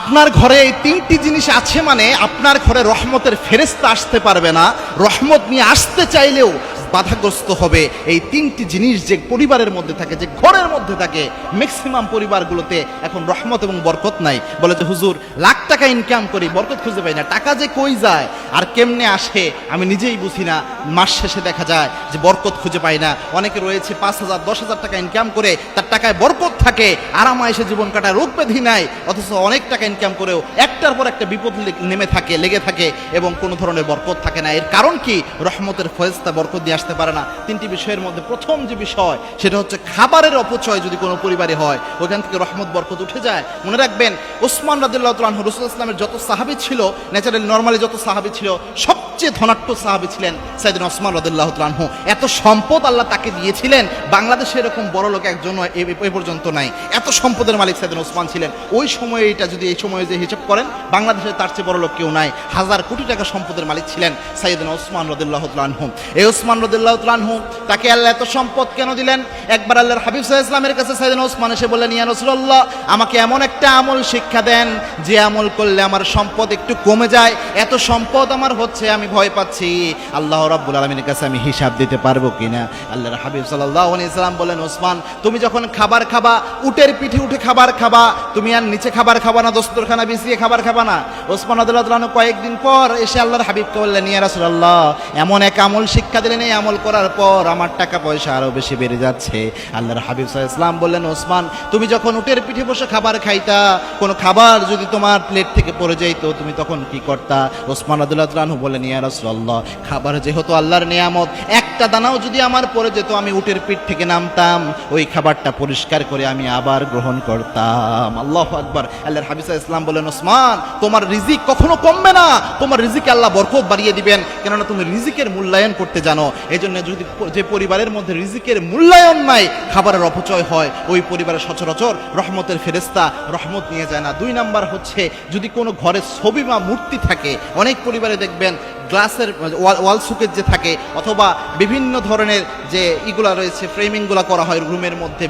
আপনার ঘরে এই তিনটি জিনিস আছে মানে আপনার ঘরে রহমতের ফেরেশতা আসতে পারবে না, রহমত নিয়ে আসতে চাইলেও বাধাগ্রস্ত হবে। এই তিনটি জিনিস যে পরিবারের মধ্যে থাকে, যে ঘরের মধ্যে থাকে, ম্যাক্সিমাম পরিবারগুলোতে এখন রহমত এবং বরকত নাই। বলে যে হুজুর লাখ টাকা ইনকাম করি, বরকত খুঁজে পাই না, টাকা যে কই যায় আর কেমনে আসে আমি নিজেই বুঝি না। মাস শেষে দেখা যায় যে বরকত খুঁজে পাই না। অনেকে রয়েছে 5,000 10,000 টাকা ইনকাম করে, তার টাকায় বরকত থাকে, আরামায়েশে জীবন কাটায়, রোগ ব্যাধি নাই, অথচ অনেক টাকা ইনকাম করেও একটার পর একটা বিপদ লেগে থাকে এবং কোনো ধরনের বরকত থাকে না। এর কারণ কি? রহমতের ফেরেশতা বরকত দিয়ে আসতে পারে না। তিনটি বিষয়ের মধ্যে প্রথম যে বিষয় সেটা হচ্ছে খাবারের অপচয় যদি কোনো পরিবারে হয়, ওইখান থেকে রহমত বরকত উঠে যায়। মনে রাখবেন ওসমান রাদিয়াল্লাহু তাআলা আনহু, রাসূলুল্লাহ সাল্লাল্লাহু আলাইহি ওয়াসাল্লামের যত সাহাবী ছিল, ন্যাচারালি নরমালি যত সাহাবী ছিল, সবচেয়ে ধনাঢ্য সাহাবী ছিলেন সাইয়েদনা ওসমান রাদিয়াল্লাহু তাআলা আনহু। এত সম্পদ আল্লাহ তাকে দিয়েছিলেন, বাংলাদেশে এরকম বড় লোক একজন এ পর্যন্ত নাই। এত সম্পদের মালিক সাইয়েদনা ওসমান ছিলেন। ওই সময়ে এটা যদি এই সময়ে যে হিসাব করেন, বাংলাদেশে তার চেয়ে বড় লোক কেউ নাই। 1000 কোটি টাকা সম্পদের মালিক ছিলেন সাইয়েদনা ওসমান রাদিয়াল্লাহু তাআলা আনহু। এই ওসমান রাদিয়াল্লাহু তাআলা আনহু, তাকে আল্লাহ এত সম্পদ কেন দিলেন? একবার আল্লাহর হাবিব সাল্লাল্লাহু আলাইহি ওয়াসাল্লামের কাছে সাইয়েদনা ওসমান এসে বললেন, ইয়া রাসূলুল্লাহ, আমাকে এমন একটা আমল শিক্ষা দেন যে আমল করলে আমার সম্পদ একটু কমে যায়। এত সম্পদ আমার হচ্ছে, আমি ভয় পাচ্ছি আল্লাহ রাব্বুল আলামিনের কাছে আমি হিসাব দিতে পারবো কিনা। আল্লাহর হাবিব সাল্লাল্লাহু আলাইহি ওয়াসাল্লাম বলেন, ওসমান, তুমি যখন খাবার খাবা, উটের পিঠে উঠে খাবার খাবা, তুমি আর নিচে খাবার খাবা না, দস্তরখানা বিছিয়ে খাবার খাবা না। ওসমান রাদিয়াল্লাহু তাআলা কয়েকদিন পর এসে আল্লাহর হাবিবকে বললেন, ইয়া রাসূলুল্লাহ, এমন এক আমল শিক্ষা দিলেন, এই আমল করার পর আমার টাকা পয়সা আরো বেশি বেড়ে যাচ্ছে। আল্লাহর হাবিব সাল্লাল্লাহু আলাইহি ওয়াসাল্লাম বললেন, ওসমান, তুমি যখন উটের পিঠে বসে খাবার খাইতা, কোনো খাবার যদি তোমার প্লেট থেকে পড়ে যাইতো, তুমি তখন কি করতা? ওসমান রাদিয়াল্লাহু তাআলা বললেন, ইয়া রাসূলুল্লাহ, খাবার যেহেতু আল্লাহর নিয়ামত, একটা দানাও যদি আমার পড়ে যেত, আমি উটের পিঠ থেকে নামতাম, ওই খাবারটা পরিষ্কার করে আমি আবার গ্রহণ করতাম। আল্লাহু আকবার। আল্লাহর হাবিব সাল্লাল্লাহু আলাইহি ওয়াসাল্লাম বললেন, ওসমান, তোমার রিজিক কখনো কমবে না, তোমার রিজিকে আল্লাহ বরকত বাড়িয়ে দিবেন, কেননা তুমি রিজিকের মূল্যায়ন করতে জানো। এই জন্য যদি যে পরিবারের মধ্যে রিজিকের মূল্যায়ন নাই, খাবারের অপচয় হয়, ওই পরিবারের সচরাচর রহমতের ফেরেশতা রহমত নিয়ে যায় না। 2 নাম্বার হচ্ছে যদি কোনো ঘরে ছবি বা মূর্তি থাকে, অনেক পরিবারে দেখবেন গ্লাসের ওয়াল সুকেজ যে থাকে, অথবা বিভিন্ন ধরনের যে ইগুলা রয়েছে, ফ্রেমিংগুলো করা হয় রুমের মধ্যে,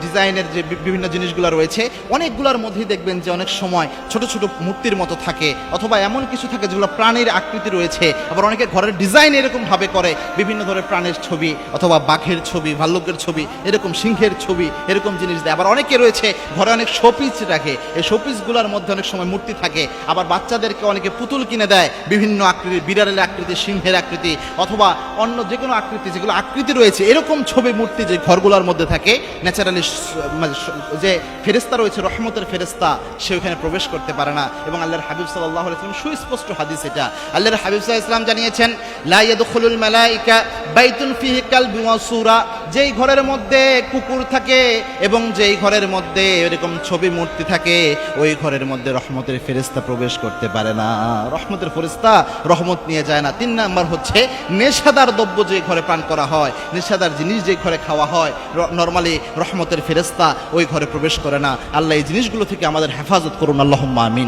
ডিজাইনের যে বিভিন্ন জিনিসগুলো রয়েছে, অনেকগুলোর মধ্যেই দেখবেন যে অনেক সময় ছোট ছোট মূর্তির মতো থাকে, অথবা এমন কিছু থাকে যেগুলো প্রাণীর আকৃতি রয়েছে। আবার অনেকে ঘরের ডিজাইন এরকম ভাবে করে, বিভিন্ন ধরনের প্রাণীর ছবি, অথবা বাঘের ছবি, ভাল্লুকের ছবি, এরকম সিংহের ছবি, এরকম জিনিস দেয়। আবার অনেকে রয়েছে ঘরে অনেক শোপিস রাখে, এই শোপিসগুলোর মধ্যে অনেক সময় মূর্তি থাকে। আবার বাচ্চাদেরকে অনেকে পুতুল কিনে দেয় বিভিন্ন আকৃতির, বিড়ালের আকৃতি, সিংহের আকৃতি, অথবা অন্য যে কোনো আকৃতি, যেগুলো আকৃতি রয়েছে, এরকম ছবি মূর্তি যে ঘরগুলোর মধ্যে থাকে, ন্যাচারালি যে ফেরেশতা রয়েছে, রহমতের ফেরেশতা, সে ওখানে প্রবেশ করতে পারে না। এবং আল্লাহর হাবিব সাল্লাল্লাহু আলাইহি ওয়াসাল্লাম সুস্পষ্ট হাদিস এটা, আল্লাহর হাবিব সাল্লাল্লাহু আলাইহি ওয়াসাল্লাম জানিয়েছেন, লা ইয়াদখুলুল মালাইকা বাইতুন ফিহি কালবুন ওয়া সূরা, যেই ঘরের মধ্যে কুকুর থাকে এবং যেই ঘরের মধ্যে এরকম ছবি মূর্তি থাকে, ওই ঘরের মধ্যে রহমতের ফেরেশতা প্রবেশ করতে পারে না, রহমতের ফেরেশতা রহমত নিয়ে যায় না। 3 নাম্বার হচ্ছে নেশাদার দ্রব্য যে ঘরে পান করা হয়, নেশাদার জিনিস যে ঘরে খাওয়া হয়, নরমালি রহমতের ফেরেশতা ওই ঘরে প্রবেশ করে না। আল্লাহ এই জিনিসগুলো থেকে আমাদের হেফাজত করুন, আল্লাহুম্মা আমিন।